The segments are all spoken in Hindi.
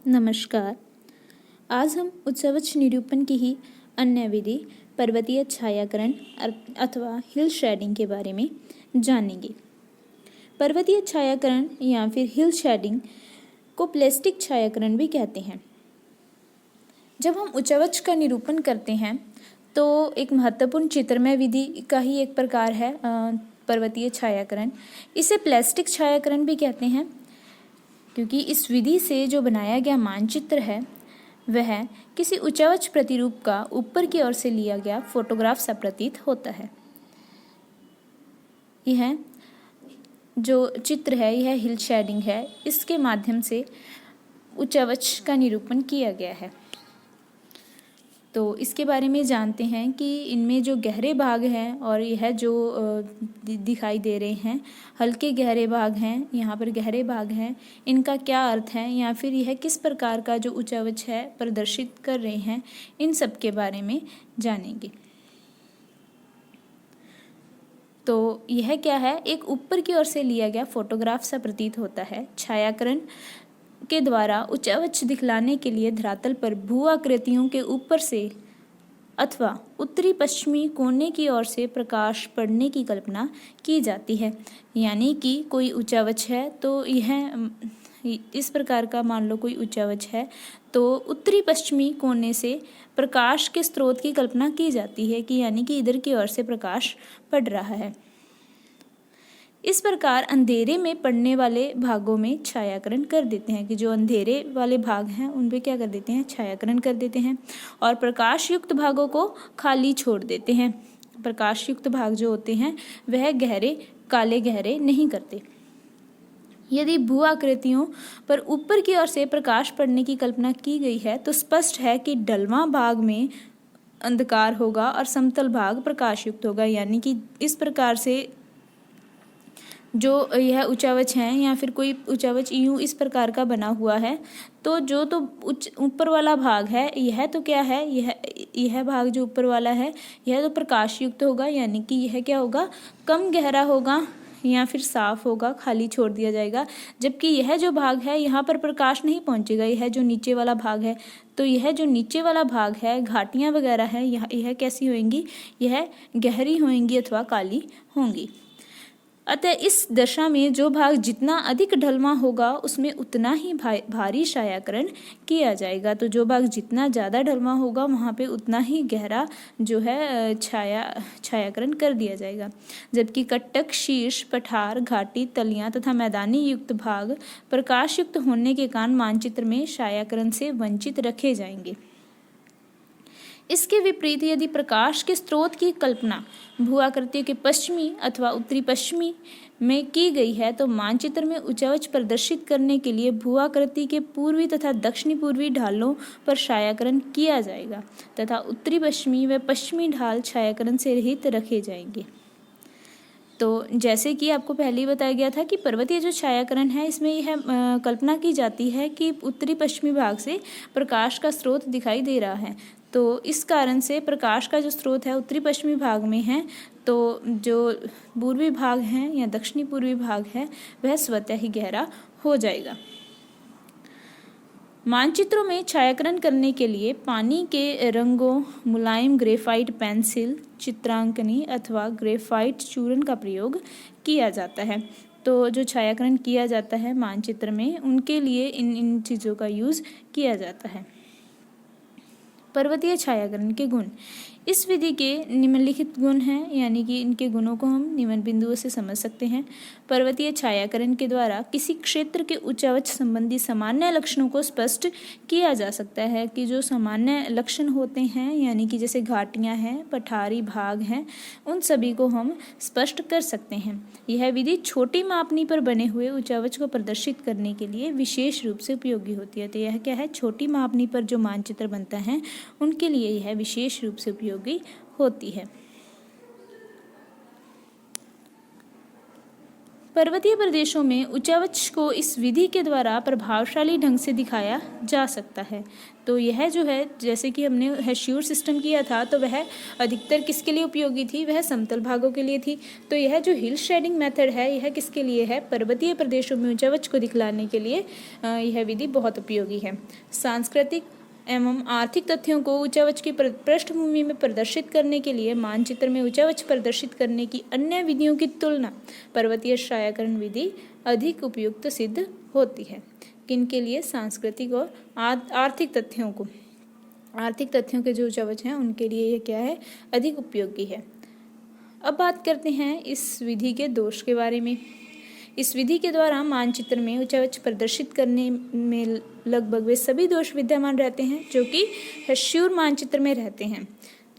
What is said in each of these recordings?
नमस्कार। आज हम उत्सवच निरूपण की ही अन्य विधि पर्वतीय छायाकरण अथवा हिल शेडिंग के बारे में जानेंगे। पर्वतीय छायाकरण या फिर हिल शेडिंग को प्लास्टिक छायाकरण भी कहते हैं। जब हम उच्चवच का निरूपण करते हैं तो एक महत्वपूर्ण चित्रमय विधि का ही एक प्रकार है पर्वतीय छायाकरण। इसे प्लास्टिक छायाकरण भी कहते हैं, क्योंकि इस विधि से जो बनाया गया मानचित्र है वह किसी उच्चवच प्रतिरूप का ऊपर की ओर से लिया गया फोटोग्राफ सा प्रतीत होता है। यह जो चित्र है यह हिल शेडिंग है। इसके माध्यम से उच्चवच का निरूपण किया गया है। तो इसके बारे में जानते हैं कि इनमें जो गहरे भाग हैं और यह जो दिखाई दे रहे हैं हल्के गहरे भाग हैं, यहाँ पर गहरे भाग हैं, इनका क्या अर्थ है या फिर यह किस प्रकार का जो उच्चवच है प्रदर्शित कर रहे हैं, इन सब के बारे में जानेंगे। तो यह क्या है, एक ऊपर की ओर से लिया गया फोटोग्राफ सा प्रतीत होता है। छायाकरण के द्वारा उच्चवच दिखलाने के लिए धरातल पर भू आकृतियों के ऊपर से अथवा उत्तरी पश्चिमी कोने की ओर से प्रकाश पड़ने की कल्पना की जाती है। यानी कि कोई उच्चवच है तो यह इस प्रकार का, मान लो कोई उच्चवच है तो उत्तरी पश्चिमी कोने से प्रकाश के स्रोत की कल्पना की जाती है कि यानी कि इधर की ओर से प्रकाश पड़ रहा है। इस प्रकार अंधेरे में पड़ने वाले भागों में छायाकरण कर देते हैं कि जो अंधेरे वाले भाग हैं उन पे क्या कर देते हैं, छायाकरण कर देते हैं और प्रकाश युक्त भागों को खाली छोड़ देते हैं। प्रकाश युक्त भाग जो होते हैं वह काले गहरे नहीं करते। यदि भू आकृतियों पर ऊपर की ओर से प्रकाश पड़ने की कल्पना की गई है तो स्पष्ट है कि ढलवां भाग में अंधकार होगा और समतल भाग प्रकाश युक्त होगा। यानी कि इस प्रकार से जो यह उच्चवच है या फिर कोई उच्चवच यूं इस प्रकार का बना हुआ है तो जो तो ऊपर वाला भाग है यह तो क्या है, यह भाग जो ऊपर वाला है यह तो प्रकाश युक्त होगा। यानी कि यह क्या होगा, कम गहरा होगा या फिर साफ होगा, खाली छोड़ दिया जाएगा। जबकि यह जो भाग है यहाँ पर प्रकाश नहीं पहुँचेगा। यह जो नीचे वाला भाग है तो यह जो नीचे वाला भाग है, घाटियाँ वगैरह है, यह कैसी होंगी, यह गहरी होंगी अथवा काली होंगी। अतः इस दशा में जो भाग जितना अधिक ढलवां होगा उसमें उतना ही भारी छायाकरण किया जाएगा। तो जो भाग जितना ज़्यादा ढलवां होगा वहाँ पे उतना ही गहरा जो है छायाकरण कर दिया जाएगा। जबकि कट्टक, शीर्ष, पठार, घाटी, तलियाँ तथा मैदानी युक्त भाग प्रकाश युक्त होने के कारण मानचित्र में छायाकरण से वंचित रखे जाएंगे। इसके विपरीत यदि प्रकाश के स्रोत की कल्पना भू आकृतियों के पश्चिमी अथवा उत्तरी पश्चिमी में की गई है तो मानचित्र में उच्चवच प्रदर्शित करने के लिए भू आकृति के पूर्वी तथा दक्षिणी पूर्वी ढालों पर छायाकरण किया जाएगा तथा उत्तरी पश्चिमी व पश्चिमी ढाल छायाकरण से रहित रखे जाएंगे। तो जैसे कि आपको पहले ही बताया गया था कि पर्वतीय जो छायाकरण है इसमें यह कल्पना की जाती है कि उत्तरी पश्चिमी भाग से प्रकाश का स्रोत दिखाई दे रहा है। तो इस कारण से प्रकाश का जो स्रोत है उत्तरी पश्चिमी भाग में है तो जो पूर्वी भाग है या दक्षिणी पूर्वी भाग है वह स्वतः ही गहरा हो जाएगा। मानचित्रों में छायाकरण करने के लिए पानी के रंगों, मुलायम ग्रेफाइट पेंसिल, चित्रांकनी अथवा ग्रेफाइट चूर्ण का प्रयोग किया जाता है। तो जो छायाकरण किया जाता है मानचित्र में उनके लिए इन चीज़ों का यूज़ किया जाता है। पर्वतीय छायाकरण के गुण, इस विधि के निम्नलिखित गुण हैं, यानी कि इनके गुणों को हम निम्न बिंदुओं से समझ सकते हैं। पर्वतीय छायाकरण के द्वारा किसी क्षेत्र के उच्चवच संबंधी सामान्य लक्षणों को स्पष्ट किया जा सकता है कि जो सामान्य लक्षण होते हैं यानी कि जैसे घाटियाँ हैं, पठारी भाग हैं, उन सभी को हम स्पष्ट कर सकते हैं। यह विधि छोटी मापनी पर बने हुए उच्चवच को प्रदर्शित करने के लिए विशेष रूप से उपयोगी होती है। तो यह क्या है, छोटी मापनी पर जो मानचित्र बनता है उनके लिए यह विशेष रूप से उपयोगी होती है। पर्वतीय प्रदेशों में उच्चावच को इस विधि के द्वारा प्रभावशाली ढंग से दिखाया जा सकता है। तो यह जो है, जैसे कि हमने हेस्यूर सिस्टम किया था, तो वह अधिकतर किसके लिए उपयोगी थी? वह समतल भागों के लिए थी। तो यह जो हिल शेडिंग मेथड है, यह किसके लिए है? पर्वतीय प्रदेशों में उच्चावच को दिखलाने के लिए यह विधि बहुत उपयोगी है। सांस्कृतिक एवं आर्थिक तथ्यों को उच्चावच की पृष्ठभूमि में प्रदर्शित करने के लिए मानचित्र में उच्चावच प्रदर्शित करने की अन्य विधियों की तुलना पर्वतीय छायाकरण विधि अधिक उपयुक्त सिद्ध होती है। किनके लिए? सांस्कृतिक और आर्थिक तथ्यों को, आर्थिक तथ्यों के जो उच्चावच हैं उनके लिए ये क्या है? अधिक उपयोगी है। अब बात करते हैं इस विधि के दोष के बारे में। इस विधि के द्वारा मानचित्र में उच्चावच प्रदर्शित करने में लगभग वे सभी दोष विद्यमान रहते हैं जो कि हेस्यूर मानचित्र में रहते हैं।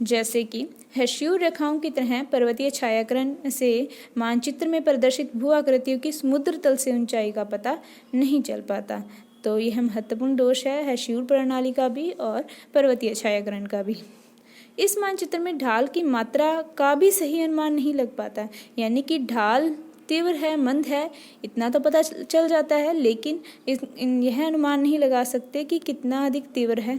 जैसे कि हेस्यूर रेखाओं की तरह पर्वतीय छायाकरण से मानचित्र में प्रदर्शित भू आकृतियों की समुद्र तल से ऊंचाई का पता नहीं चल पाता। तो यह महत्वपूर्ण दोष है हेस्यूर प्रणाली का भी और पर्वतीय छायाकरण का भी। इस मानचित्र में ढाल की मात्रा का भी सही अनुमान नहीं लग पाता, यानी कि ढाल तीव्र है, मंद है, इतना तो पता चल जाता है, लेकिन यह अनुमान नहीं लगा सकते कि कितना अधिक तीव्र है,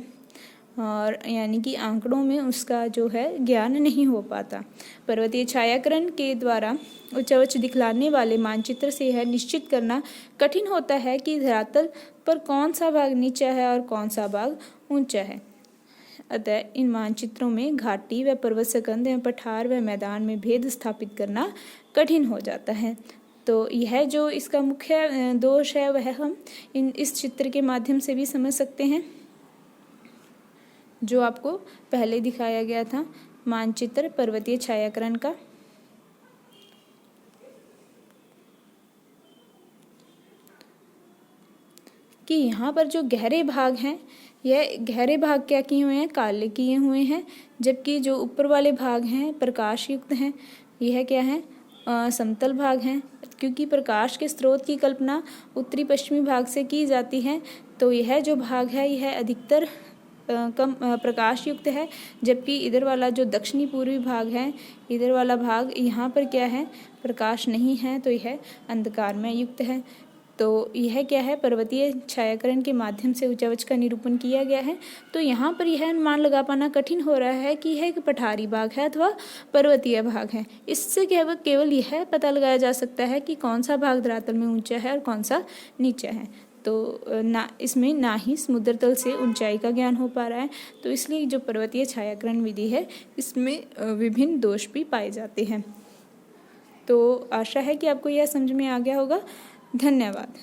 और यानी कि आंकड़ों में उसका जो है ज्ञान नहीं हो पाता। पर्वतीय छायाकरण के द्वारा उच्चावच दिखलाने वाले मानचित्र से यह निश्चित करना कठिन होता है कि धरातल पर कौन सा भाग नीचा है और कौन सा भाग ऊंचा है। अतः इन मानचित्रों में घाटी व पर्वत सकंद एवं पठार व मैदान में भेद स्थापित करना कठिन हो जाता है। तो यह जो इसका मुख्य दोष है वह हम इस चित्र के माध्यम से भी समझ सकते हैं, जो आपको पहले दिखाया गया था मानचित्र पर्वतीय छायाकरण का। कि यहाँ पर जो गहरे भाग हैं, यह गहरे भाग क्या किए हुए हैं? काले किए हुए हैं, जबकि जो ऊपर वाले भाग हैं प्रकाश युक्त हैं, यह क्या है? समतल भाग हैं। क्योंकि प्रकाश के स्रोत की कल्पना उत्तरी पश्चिमी भाग से की जाती है, तो यह जो भाग है यह अधिकतर कम प्रकाश युक्त है, जबकि इधर वाला जो दक्षिणी पूर्वी भाग है, इधर वाला भाग यहाँ पर क्या है? प्रकाश नहीं है, तो यह अंधकार में युक्त है। तो यह क्या है? पर्वतीय छायाकरण के माध्यम से उच्चावच का निरूपण किया गया है। तो यहाँ पर यह अनुमान लगा पाना कठिन हो रहा है कि यह एक पठारी भाग है अथवा पर्वतीय भाग है। इससे केवल यह पता लगाया जा सकता है कि कौन सा भाग धरातल में ऊंचा है और कौन सा नीचा है। तो इसमें ना ही समुद्र तल से ऊंचाई का ज्ञान हो पा रहा है। तो इसलिए जो पर्वतीय छायाकरण विधि है इसमें विभिन्न दोष भी पाए जाते हैं। तो आशा है कि आपको यह समझ में आ गया होगा। धन्यवाद।